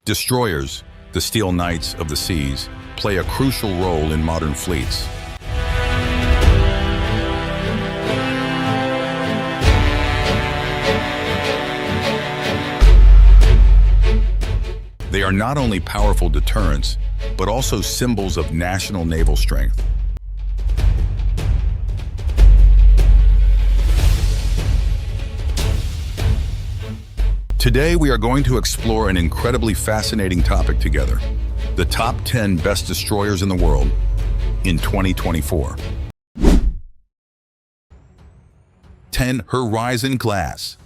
Destroyers, the steel knights of the seas, play a crucial role in modern fleets. They are not only powerful deterrents, but also symbols of national naval strength. Today, we are going to explore an incredibly fascinating topic together: the top 10 best destroyers in the world in 2024. 10. Horizon Class.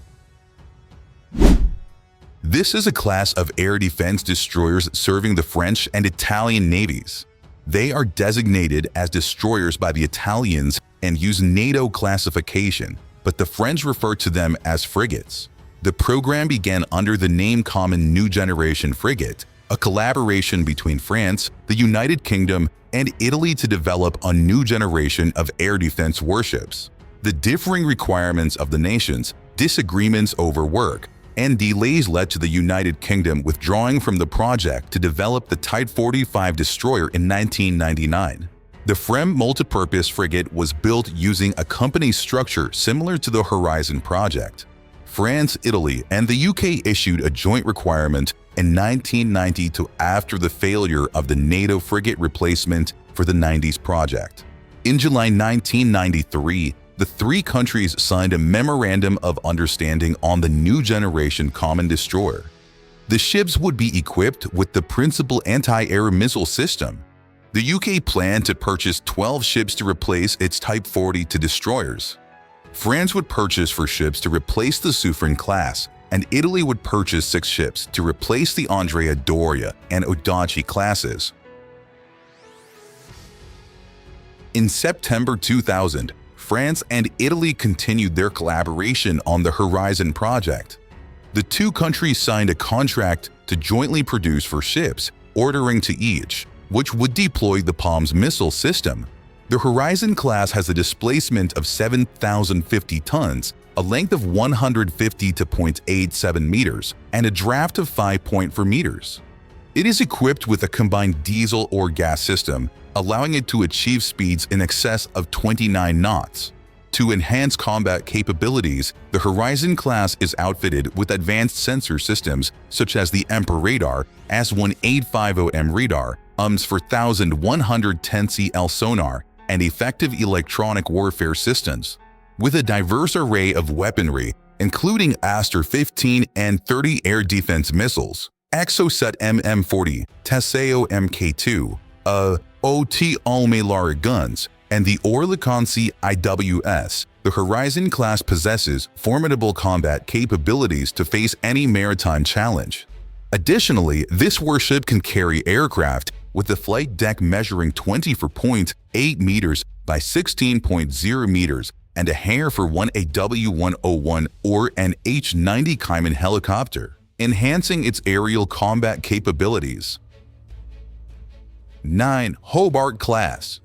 This is a class of air defense destroyers serving the French and Italian navies. They are designated as destroyers by the Italians and use NATO classification, but the French refer to them as frigates. The program began under the name Common New Generation Frigate, a collaboration between France, the United Kingdom, and Italy to develop a new generation of air defense warships. The differing requirements of the nations, disagreements over work, and delays led to the United Kingdom withdrawing from the project to develop the Type 45 destroyer in 1999. The FREM multipurpose frigate was built using a company structure similar to the Horizon project. France, Italy, and the UK issued a joint requirement in 1990 after the failure of the NATO frigate replacement for the 90s project. In July 1993, the three countries signed a Memorandum of Understanding on the new generation common destroyer. The ships would be equipped with the principal anti-air missile system. The UK planned to purchase 12 ships to replace its Type 42 destroyers. France would purchase 4 ships to replace the Sejong Class, and Italy would purchase 6 ships to replace the Andrea Doria and Atago classes. In September 2000, France and Italy continued their collaboration on the Horizon project. The two countries signed a contract to jointly produce 4 ships, ordering to each, which would deploy the PALM's missile system. The Horizon class has a displacement of 7,050 tons, a length of 150 to 0.87 meters, and a draft of 5.4 meters. It is equipped with a combined diesel or gas system, allowing it to achieve speeds in excess of 29 knots. To enhance combat capabilities, the Horizon class is outfitted with advanced sensor systems such as the EMPER radar, AS-1850M radar, UMS 4110CL sonar, and effective electronic warfare systems. With a diverse array of weaponry, including Aster-15 and 30 air defense missiles, Exocet MM-40, Teseo Mk2, OT Almelar guns, and the Orlikon IWS, the Horizon class possesses formidable combat capabilities to face any maritime challenge. Additionally, this warship can carry aircraft with the flight deck measuring 24.8 meters by 16.0 meters and a hangar for one AW101 or an H-90 Cayman helicopter, enhancing its aerial combat capabilities. 9. Hobart Class.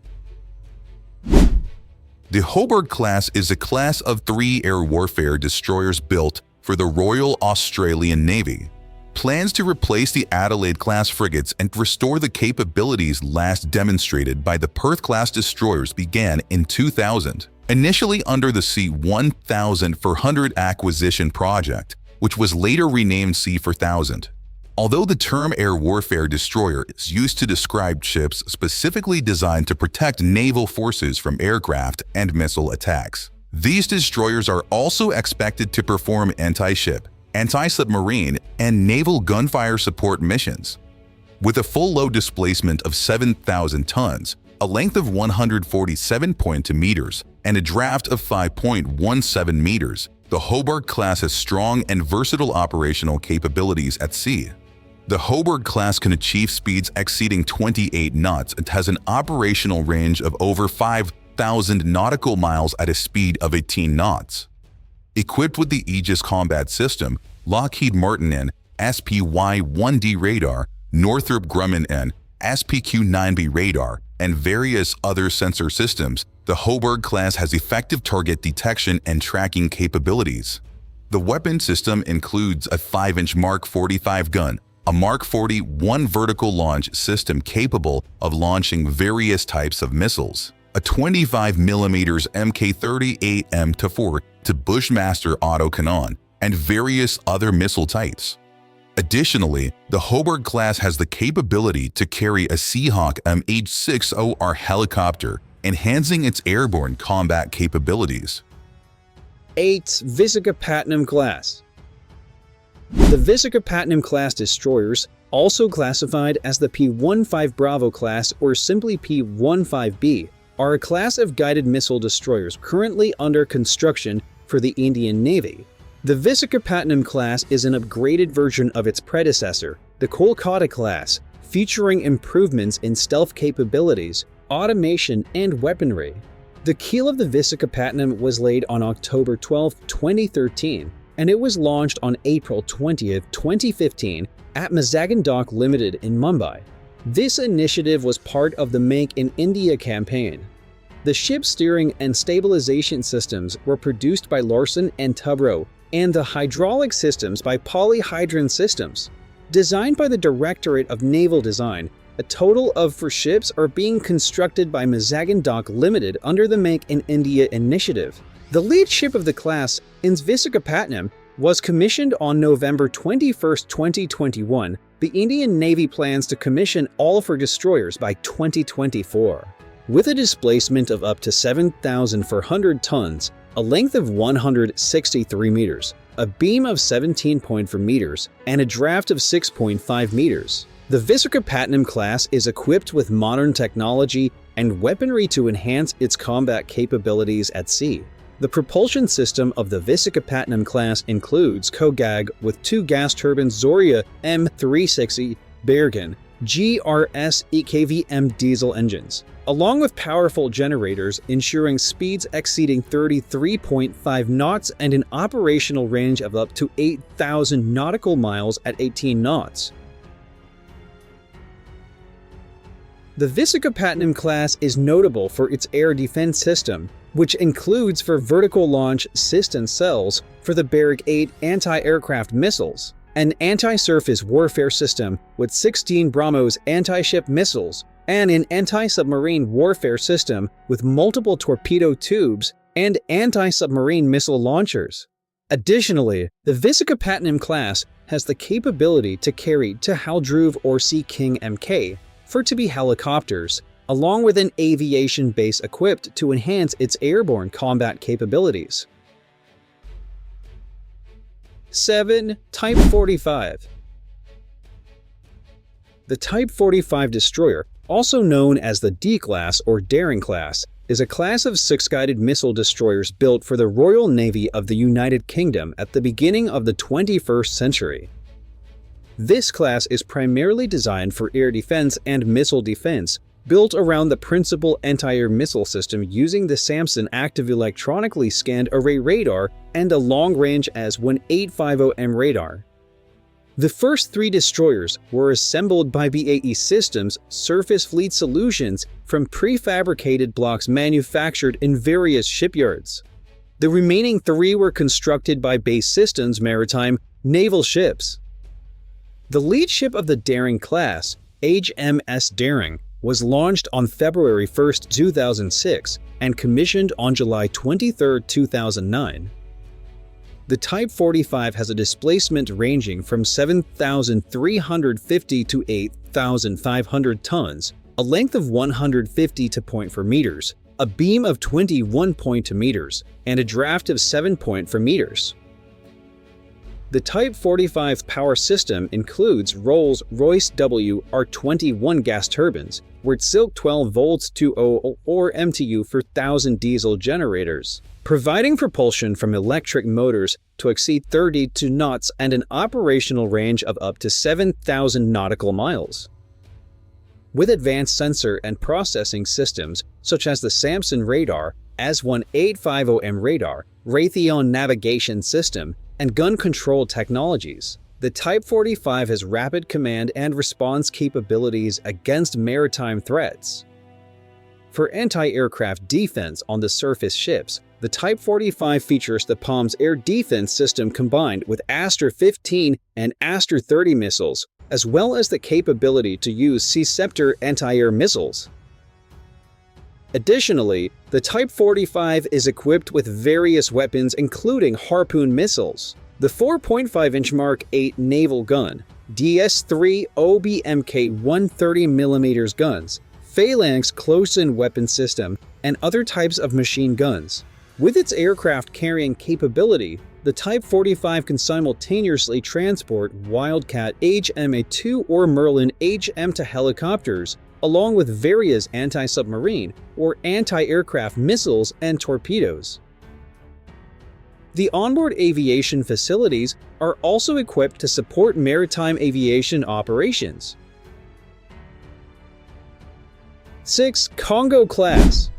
The Hobart class is a class of 3 air warfare destroyers built for the Royal Australian Navy. Plans to replace the Adelaide class frigates and restore the capabilities last demonstrated by the Perth-class destroyers began in 2000, initially under the C-1400 acquisition project, which was later renamed C-4000. Although the term air warfare destroyer is used to describe ships specifically designed to protect naval forces from aircraft and missile attacks, these destroyers are also expected to perform anti-ship, anti-submarine, and naval gunfire support missions. With a full load displacement of 7,000 tons, a length of 147.2 meters, and a draft of 5.17 meters, the Hobart class has strong and versatile operational capabilities at sea. The Hobart class can achieve speeds exceeding 28 knots and has an operational range of over 5,000 nautical miles at a speed of 18 knots. Equipped with the Aegis Combat System, Lockheed Martin N, SPY-1D radar, Northrop Grumman N, SPQ-9B radar, and various other sensor systems, the Hobart class has effective target detection and tracking capabilities. The weapon system includes a 5-inch Mark 45 gun, a Mark 41 vertical launch system capable of launching various types of missiles, a 25mm Mk-38 M4 to Bushmaster autocannon, and various other missile types. Additionally, the Hobart class has the capability to carry a Seahawk MH-60R helicopter, enhancing its airborne combat capabilities. 8. Visakhapatnam Class. The Visakhapatnam class destroyers, also classified as the P-15 Bravo class or simply P-15B, are a class of guided missile destroyers currently under construction for the Indian Navy. The Visakhapatnam class is an upgraded version of its predecessor, the Kolkata class, featuring improvements in stealth capabilities, automation, and weaponry. The keel of the Visakhapatnam was laid on October 12, 2013, and it was launched on April 20, 2015 at Mazagon Dock Limited in Mumbai. This initiative was part of the Make in India campaign. The ship's steering and stabilization systems were produced by Larsen & Toubro, and the hydraulic systems by Polyhydron Systems. Designed by the Directorate of Naval Design, a total of 4 ships are being constructed by Mazagon Dock Limited under the Make in India initiative. The lead ship of the class, in Visakhapatnam, was commissioned on November 21, 2021. The Indian Navy plans to commission all 4 destroyers by 2024. With a displacement of up to 7,400 tons, a length of 163 meters, a beam of 17.4 meters, and a draft of 6.5 meters. The Visakhapatnam class is equipped with modern technology and weaponry to enhance its combat capabilities at sea. The propulsion system of the Visakhapatnam class includes KOGAG with 2 gas turbines Zorya M360 Bergen GRS EKVM diesel engines, along with powerful generators ensuring speeds exceeding 33.5 knots and an operational range of up to 8,000 nautical miles at 18 knots. The Visakhapatnam class is notable for its air defense system, which includes 4 vertical launch system cells for the Barrack 8 anti-aircraft missiles, an anti-surface warfare system with 16 BrahMos anti-ship missiles, and an anti-submarine warfare system with multiple torpedo tubes and anti-submarine missile launchers. Additionally, the Visakhapatnam class has the capability to carry Dhruv or Sea King Mk for to be helicopters, along with an aviation base equipped to enhance its airborne combat capabilities. 7. Type 45. The Type 45 destroyer, also known as the D Class or Daring Class, is a class of 6 guided missile destroyers built for the Royal Navy of the United Kingdom at the beginning of the 21st century. This class is primarily designed for air defense and missile defense, built around the principal anti-air missile system using the Samson active electronically scanned array radar and a long-range AS-1850M radar. The first 3 destroyers were assembled by BAE Systems Surface Fleet Solutions from prefabricated blocks manufactured in various shipyards. The remaining 3 were constructed by BAE Systems Maritime naval ships. The lead ship of the Daring class, HMS Daring, was launched on February 1, 2006 and commissioned on July 23, 2009. The Type 45 has a displacement ranging from 7,350 to 8,500 tons, a length of 150 to 0.4 meters, a beam of 21.2 meters, and a draft of 7.4 meters. The Type 45 power system includes Rolls-Royce WR-21 gas turbines, with Silk 12 volts 200 or MTU for 1,000 diesel generators, providing propulsion from electric motors to exceed 32 knots and an operational range of up to 7,000 nautical miles. With advanced sensor and processing systems such as the Samson radar, AS-1850M radar, Raytheon navigation system, and gun control technologies, the Type 45 has rapid command and response capabilities against maritime threats. For anti-aircraft defense on the surface ships, the Type 45 features the PALM's air defense system combined with Aster-15 and Aster-30 missiles, as well as the capability to use Sea-Ceptor anti-air missiles. Additionally, the Type 45 is equipped with various weapons including Harpoon missiles, the 4.5-inch Mark 8 naval gun, DS-3 OBMK 130mm guns, Phalanx close-in weapon system, and other types of machine guns. With its aircraft carrying capability, the Type 45 can simultaneously transport Wildcat HMA-2 or Merlin HM2 helicopters, along with various anti-submarine or anti-aircraft missiles and torpedoes. The onboard aviation facilities are also equipped to support maritime aviation operations. 6. Congo Class.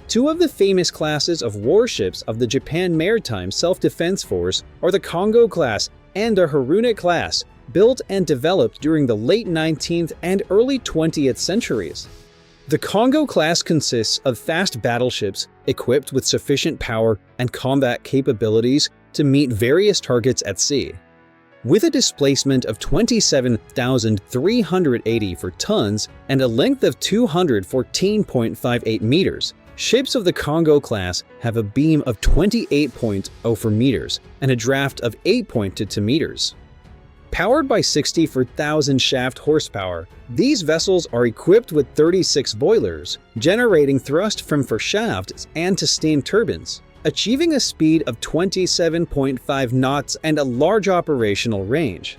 Two of the famous classes of warships of the Japan Maritime Self-Defense Force are the Congo Class and the Haruna Class, built and developed during the late 19th and early 20th centuries. The Congo Class consists of fast battleships equipped with sufficient power and combat capabilities to meet various targets at sea. With a displacement of 27,380 for tons and a length of 214.58 meters, ships of the Congo class have a beam of 28.04 meters and a draft of 8.22 meters. Powered by 64,000 shaft horsepower, these vessels are equipped with 36 boilers, generating thrust from shafts and to steam turbines, achieving a speed of 27.5 knots and a large operational range.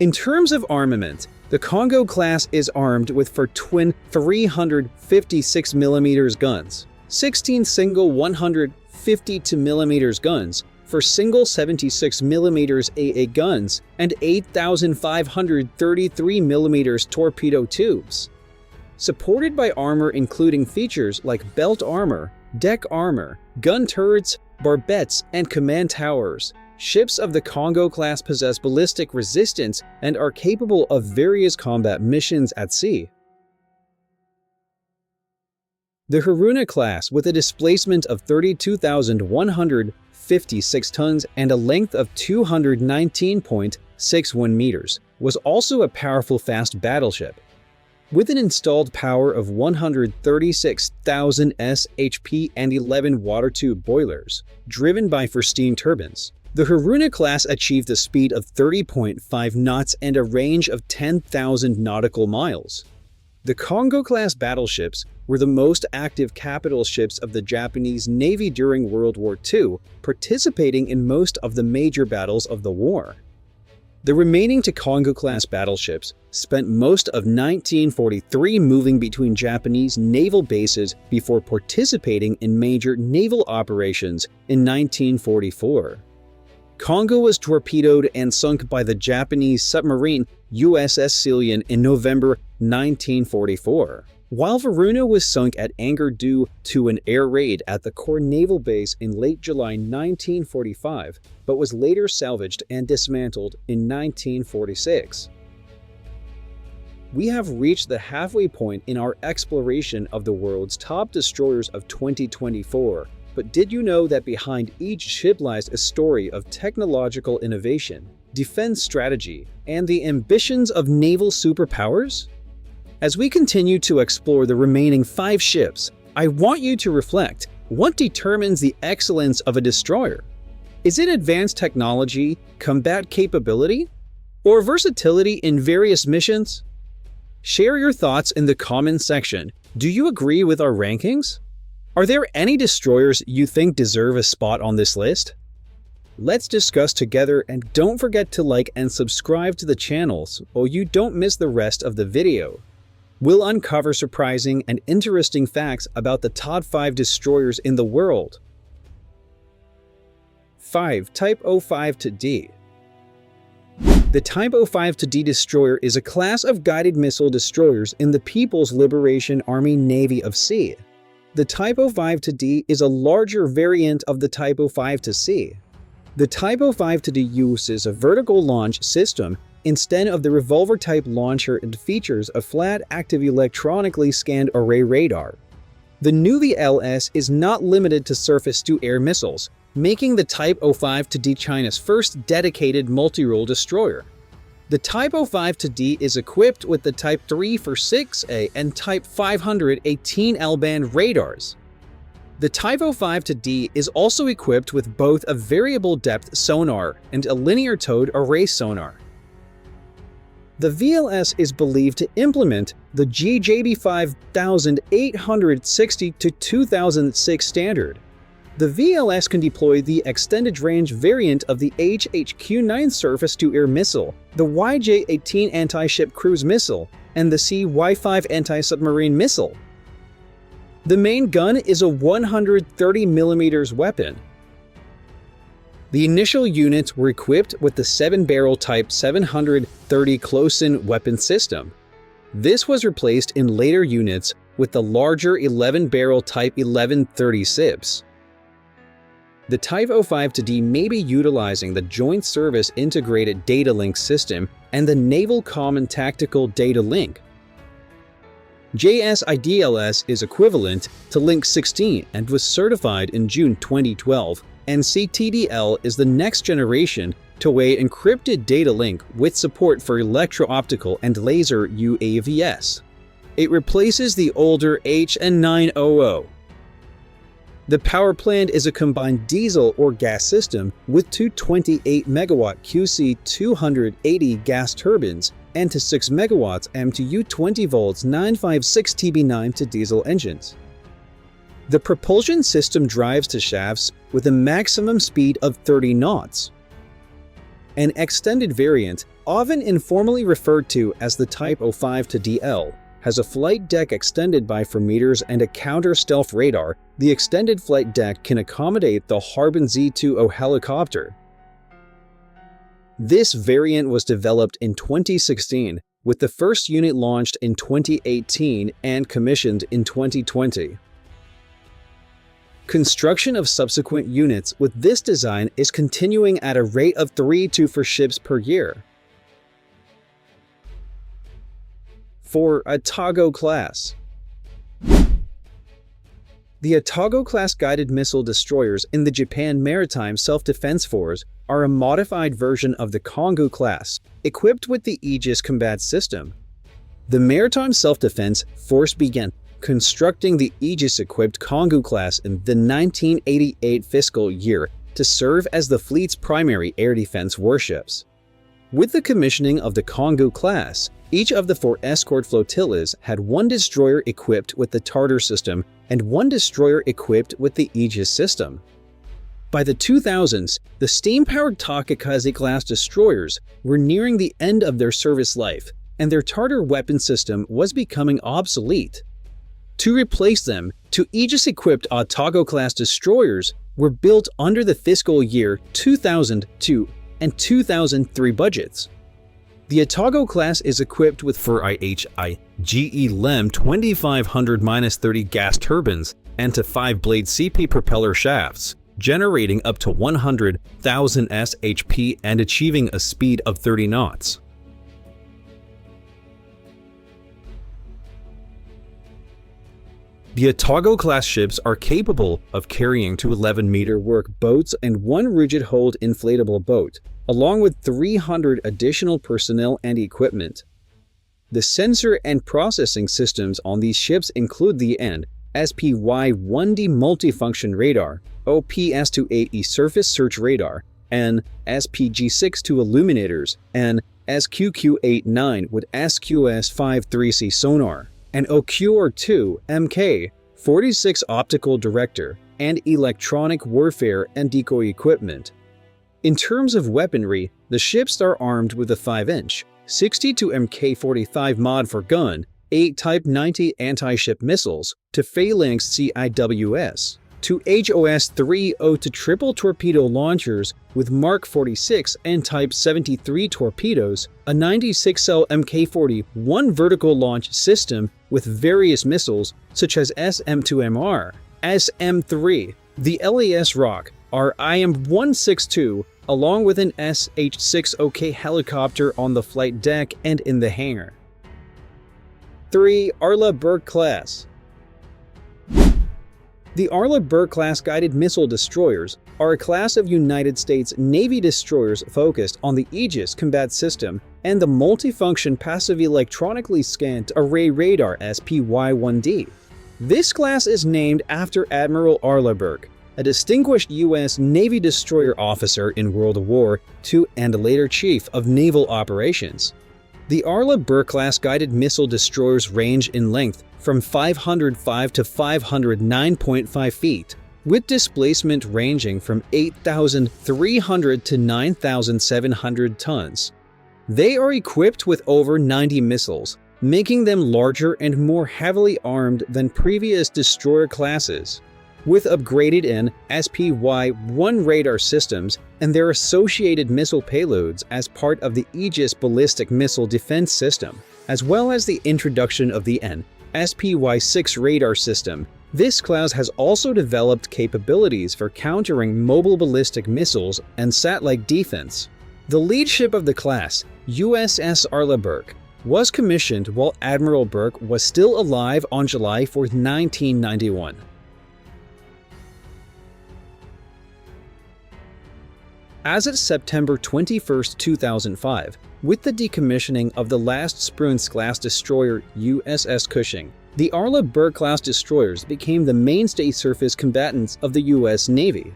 In terms of armament, the Congo class is armed with 4 twin 356mm guns, 16 single 152mm guns, for single 76mm AA guns, and 8,533mm torpedo tubes. Supported by armor including features like belt armor, deck armor, gun turrets, barbettes, and command towers, ships of the Congo class possess ballistic resistance and are capable of various combat missions at sea. The Haruna class, with a displacement of 32,156 tons and a length of 219.61 meters, was also a powerful fast battleship. With an installed power of 136,000 shp and 11 water tube boilers, driven by 4 steam turbines, the Haruna class achieved a speed of 30.5 knots and a range of 10,000 nautical miles. The Congo class battleships were the most active capital ships of the Japanese Navy during World War II, participating in most of the major battles of the war. The remaining two Congo-class battleships spent most of 1943 moving between Japanese naval bases before participating in major naval operations in 1944. Kongo was torpedoed and sunk by the Japanese submarine USS Sejong in November 1944, while Haruna was sunk at anchor due to an air raid at the core naval base in late July 1945, but was later salvaged and dismantled in 1946. We have reached the halfway point in our exploration of the world's top destroyers of 2024, but did you know that behind each ship lies a story of technological innovation, defense strategy, and the ambitions of naval superpowers? As we continue to explore the remaining 5 ships, I want you to reflect: what determines the excellence of a destroyer? Is it advanced technology, combat capability, or versatility in various missions? Share your thoughts in the comments section. Do you agree with our rankings? Are there any destroyers you think deserve a spot on this list? Let's discuss together, and don't forget to like and subscribe to the channel so you don't miss the rest of the video. We'll uncover surprising and interesting facts about the top 5 destroyers in the world. 5. Type 05-D. The Type 05-D destroyer is a class of guided missile destroyers in the People's Liberation Army Navy of Sea. The Type 05-D is a larger variant of the Type 05-C. The Type 05-D uses a vertical launch system instead of the revolver-type launcher, and features a flat, active electronically scanned array radar. The new VLS is not limited to surface-to-air missiles, making the Type 05D China's first dedicated multi-role destroyer. The Type 05D is equipped with the Type 346A and Type 518L band radars. The Type 05D is also equipped with both a variable depth sonar and a linear towed array sonar. The VLS is believed to implement the GJB 5860-2006 standard. The VLS can deploy the extended-range variant of the HHQ-9 surface-to-air missile, the YJ-18 anti-ship cruise missile, and the CY-5 anti-submarine missile. The main gun is a 130mm weapon. The initial units were equipped with the 7-barrel Type 730 close-in weapon system. This was replaced in later units with the larger 11-barrel Type 1130 SIBs. The Type 05D may be utilizing the Joint Service Integrated Data Link System and the Naval Common Tactical Data Link. JSIDLS is equivalent to Link 16 and was certified in June 2012, and CTDL is the next generation two-way encrypted data link with support for electro-optical and laser UAVs. It replaces the older HN900. The power plant is a combined diesel or gas system with two 28-megawatt QC280 gas turbines and to 6 megawatts MTU 20 volts 956 TB9 to diesel engines. The propulsion system drives to shafts with a maximum speed of 30 knots. An extended variant, often informally referred to as the Type 05DL, has a flight deck extended by 4 meters and a counter-stealth radar. The extended flight deck can accommodate the Harbin Z-2O helicopter. This variant was developed in 2016, with the first unit launched in 2018 and commissioned in 2020. Construction of subsequent units with this design is continuing at a rate of 3 to 4 ships per year. For Atago Class. The Atago Class guided missile destroyers in the Japan Maritime Self-Defense Force are a modified version of the Congo Class, equipped with the Aegis combat system. The Maritime Self-Defense Force began constructing the Aegis-equipped Congo Class in the 1988 fiscal year to serve as the fleet's primary air defense warships. With the commissioning of the Congo Class, each of the 4 escort flotillas had 1 destroyer equipped with the Tartar system and 1 destroyer equipped with the Aegis system. By the 2000s, the steam-powered Takakaze-class destroyers were nearing the end of their service life, and their Tartar weapon system was becoming obsolete. To replace them, 2 Aegis-equipped Atago-class destroyers were built under the fiscal year 2002 and 2003 budgets. The Atago Class is equipped with 4 IHI GE LEM 2500-30 gas turbines and to 5-blade CP propeller shafts, generating up to 100,000 shp and achieving a speed of 30 knots. The Atago-class ships are capable of carrying 2 11-meter work boats and 1 rigid-hulled inflatable boat, along with 300 additional personnel and equipment. The sensor and processing systems on these ships include the SPY-1D multifunction radar, OPS-28E surface search radar, and SPG-62 illuminators, and SQQ-89 with SQS-53C sonar, and OQR-2 Mk-46 optical director, and electronic warfare and decoy equipment. In terms of weaponry, the ships are armed with a 5-inch, 62 Mk-45 mod for gun, 8 Type 90 anti-ship missiles, to Phalanx CIWS, to HOS-30 to triple torpedo launchers with Mark 46 and Type 73 torpedoes, a 96-cell Mk-41 vertical launch system with various missiles such as SM-2MR, SM-3, the LAS Rock, our IM-162, along with an SH-6OK helicopter on the flight deck and in the hangar. 3. Arleigh Burke Class. The Arleigh Burke class guided missile destroyers are a class of United States Navy destroyers focused on the Aegis combat system and the multifunction passive electronically scanned array radar SPY-1D. This class is named after Admiral Arleigh Burke, a distinguished U.S. Navy destroyer officer in World War II and later Chief of Naval Operations. The Arleigh Burke class guided missile destroyers range in length from 505 to 509.5 feet, with displacement ranging from 8,300 to 9,700 tons. They are equipped with over 90 missiles, making them larger and more heavily armed than previous destroyer classes. With upgraded in SPY-1 radar systems and their associated missile payloads as part of the Aegis ballistic missile defense system, as well as the introduction of the SPY-6 radar system, this class has also developed capabilities for countering mobile ballistic missiles and satellite defense. The lead ship of the class, USS Arleigh Burke, was commissioned while Admiral Burke was still alive on July 4, 1991. As of September 21, 2005, with the decommissioning of the last Spruance-class destroyer USS Cushing, the Arleigh Burke-class destroyers became the mainstay surface combatants of the U.S. Navy.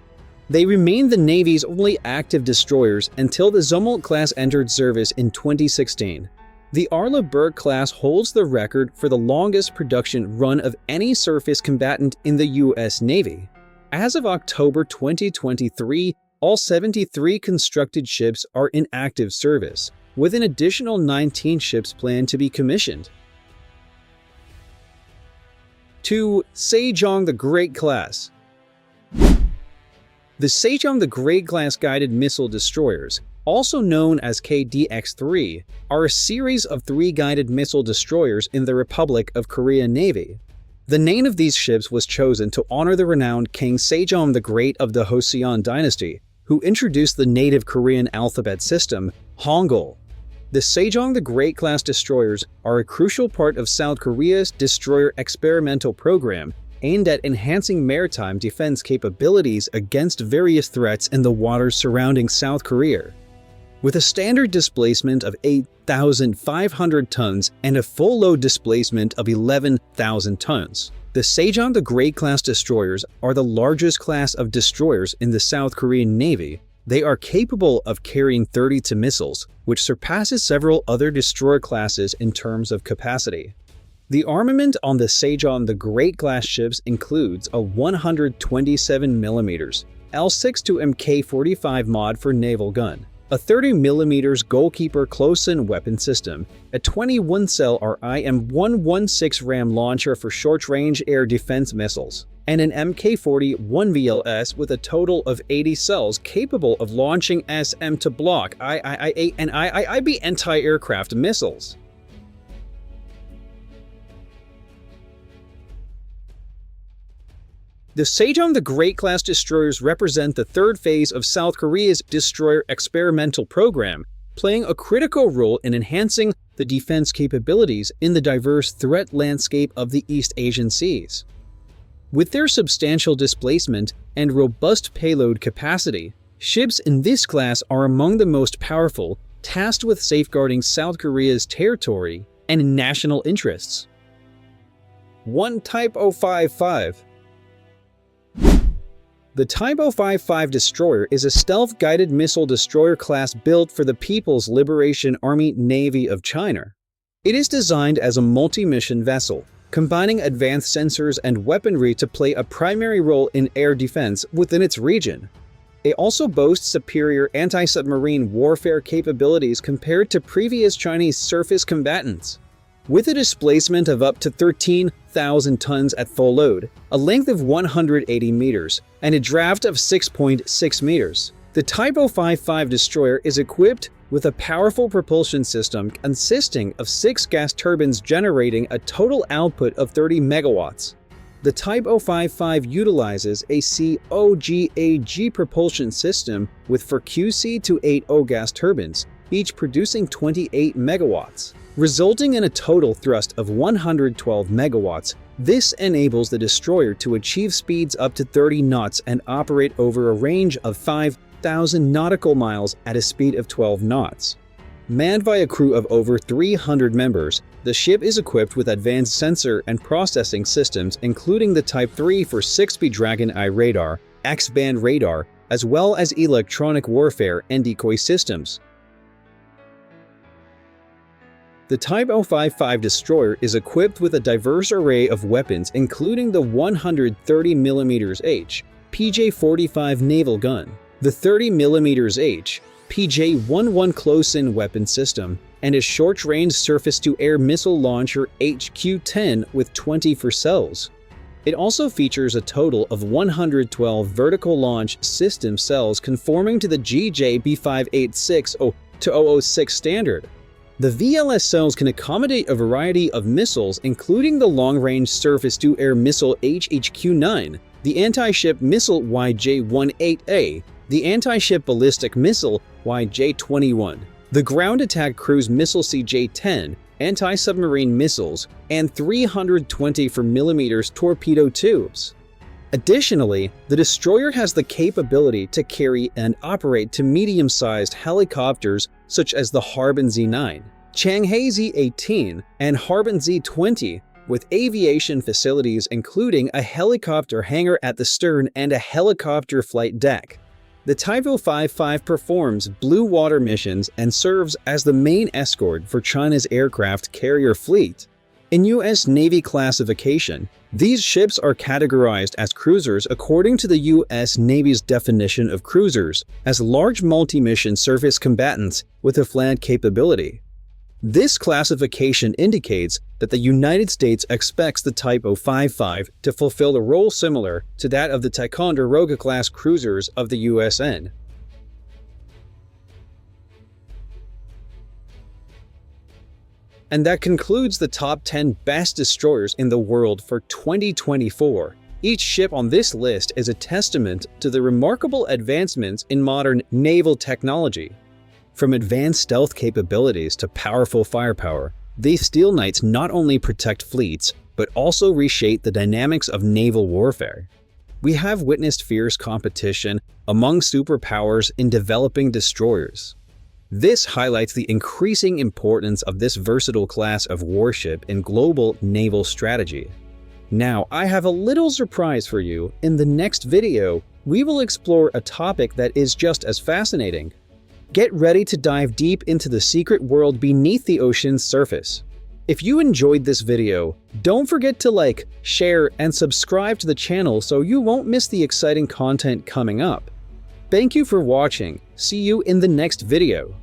They remained the Navy's only active destroyers until the Zumwalt-class entered service in 2016. The Arleigh Burke-class holds the record for the longest production run of any surface combatant in the U.S. Navy. As of October 2023, all 73 constructed ships are in active service, with an additional 19 ships planned to be commissioned. 2. Sejong the Great Class. The Sejong the Great class guided missile destroyers, also known as KDX-3, are a series of 3 guided missile destroyers in the Republic of Korea Navy. The name of these ships was chosen to honor the renowned King Sejong the Great of the Joseon dynasty, who introduced the native Korean alphabet system, Hangul. The Sejong the Great class destroyers are a crucial part of South Korea's destroyer experimental program aimed at enhancing maritime defense capabilities against various threats in the waters surrounding South Korea. With a standard displacement of 8,500 tons and a full load displacement of 11,000 tons, the Sejong the Great class destroyers are the largest class of destroyers in the South Korean Navy. They are capable of carrying 32 missiles, which surpasses several other destroyer classes in terms of capacity. The armament on the Sejong the Great class ships includes a 127mm L6 Mk45 mod for naval gun, a 30mm Goalkeeper close-in weapon system, a 21-cell RIM-116 RAM launcher for short-range air defense missiles, and an Mk40 1VLS with a total of 80 cells capable of launching SM to block IIIA and IIIB anti-aircraft missiles. The Sejong the Great class destroyers represent the third phase of South Korea's destroyer experimental program, playing a critical role in enhancing the defense capabilities in the diverse threat landscape of the East Asian seas. With their substantial displacement and robust payload capacity, ships in this class are among the most powerful, tasked with safeguarding South Korea's territory and national interests. 1. Type 055. The Type 055 destroyer is a stealth-guided missile destroyer class built for the People's Liberation Army Navy of China. It is designed as a multi-mission vessel, combining advanced sensors and weaponry to play a primary role in air defense within its region. It also boasts superior anti-submarine warfare capabilities compared to previous Chinese surface combatants. With a displacement of up to 13,000 tons at full load, a length of 180 meters, and a draft of 6.6 meters, the Type 055 destroyer is equipped with a powerful propulsion system consisting of 6 gas turbines generating a total output of 30 megawatts. The Type 055 utilizes a COGAG propulsion system with 4QC-8O gas turbines, each producing 28 megawatts, resulting in a total thrust of 112 megawatts. This enables the destroyer to achieve speeds up to 30 knots and operate over a range of 5,000 nautical miles at a speed of 12 knots. Manned by a crew of over 300 members, the ship is equipped with advanced sensor and processing systems, including the Type 3 for 6-speed Dragon Eye radar, X-band radar, as well as electronic warfare and decoy systems. The Type 055 destroyer is equipped with a diverse array of weapons, including the 130mm H PJ-45 naval gun, the 30mm H PJ-11 close-in weapon system, and a short-range surface-to-air missile launcher HQ-10 with 24 cells. It also features a total of 112 vertical launch system cells conforming to the GJ-B586-006 standard. The VLS cells can accommodate a variety of missiles, including the long-range surface-to-air missile HQ-9, the anti-ship missile YJ-18A, the anti-ship ballistic missile YJ-21, the ground attack cruise missile CJ-10, anti-submarine missiles, and 324mm torpedo tubes. Additionally, the destroyer has the capability to carry and operate to medium-sized helicopters such as the Harbin Z-9, Changhe Z-18, and Harbin Z-20, with aviation facilities including a helicopter hangar at the stern and a helicopter flight deck. The Type 055 performs blue water missions and serves as the main escort for China's aircraft carrier fleet. In U.S. Navy classification, these ships are categorized as cruisers according to the U.S. Navy's definition of cruisers, as large multi-mission surface combatants with a flag capability. This classification indicates that the United States expects the Type 055 to fulfill a role similar to that of the Ticonderoga class cruisers of the USN. And that concludes the top 10 best destroyers in the world for 2024. Each ship on this list is a testament to the remarkable advancements in modern naval technology. From advanced stealth capabilities to powerful firepower, these Steel Knights not only protect fleets, but also reshape the dynamics of naval warfare. We have witnessed fierce competition among superpowers in developing destroyers. This highlights the increasing importance of this versatile class of warship in global naval strategy. Now, I have a little surprise for you. In the next video, we will explore a topic that is just as fascinating. Get ready to dive deep into the secret world beneath the ocean's surface. If you enjoyed this video, don't forget to like, share, and subscribe to the channel so you won't miss the exciting content coming up. Thank you for watching. See you in the next video.